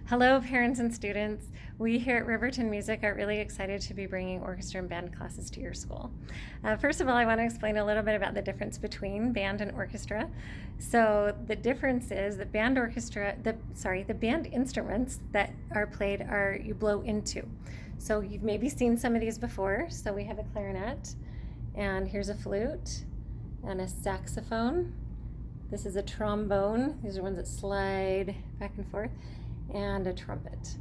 Hello, parents and students. We here at Riverton Music are really excited to be bringing orchestra and band classes to your school. First of all, I want to explain a little bit about the difference between band and orchestra. So the difference is the band instruments that are played are you blow into. So you've maybe seen some of these before. So we have a clarinet, and here's a flute, and a saxophone. This is a trombone. These are ones that slide back and forth, and a trumpet.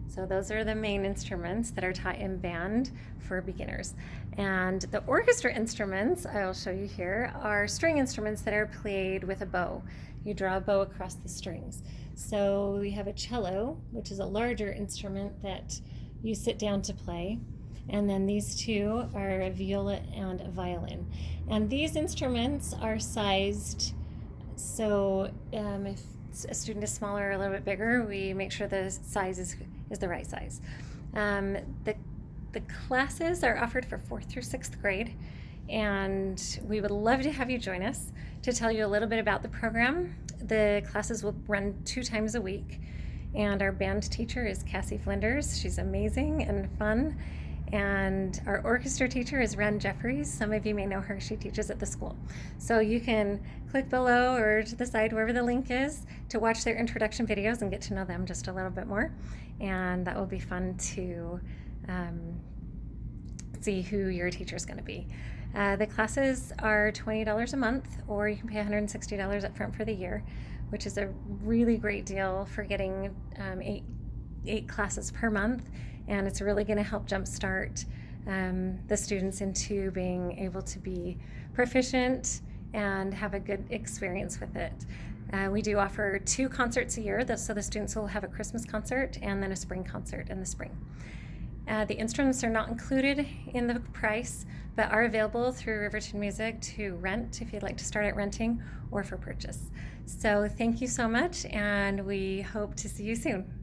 So those are the main instruments that are taught in band for beginners. And the orchestra instruments, I'll show you here, are string instruments that are played with a bow. You draw a bow across the strings. So we have a cello, which is a larger instrument that you sit down to play. And then these two are a viola and a violin. And these instruments are sized so if a student is smaller or a little bit bigger, we make sure the size is the right size. The classes are offered for 4th through 6th grade, and we would love to have you join us to tell you a little bit about the program. The classes will run 2 times a week, and our band teacher is Cassie Flinders. She's amazing and fun. And our orchestra teacher is Ren Jeffries. Some of you may know her. She teaches at the school. So you can click below or to the side, wherever the link is, to watch their introduction videos and get to know them just a little bit more. And that will be fun to see who your teacher is going to be. The classes are $20 a month, or you can pay $160 up front for the year, which is a really great deal for getting 8 classes per month. And it's really going to help jumpstart the students into being able to be proficient and have a good experience with it. We do offer 2 concerts a year, so the students will have a Christmas concert and then a spring concert in the spring. The instruments are not included in the price, but are available through Riverton Music to rent if you'd like to start at renting, or for purchase. So thank you so much, and we hope to see you soon.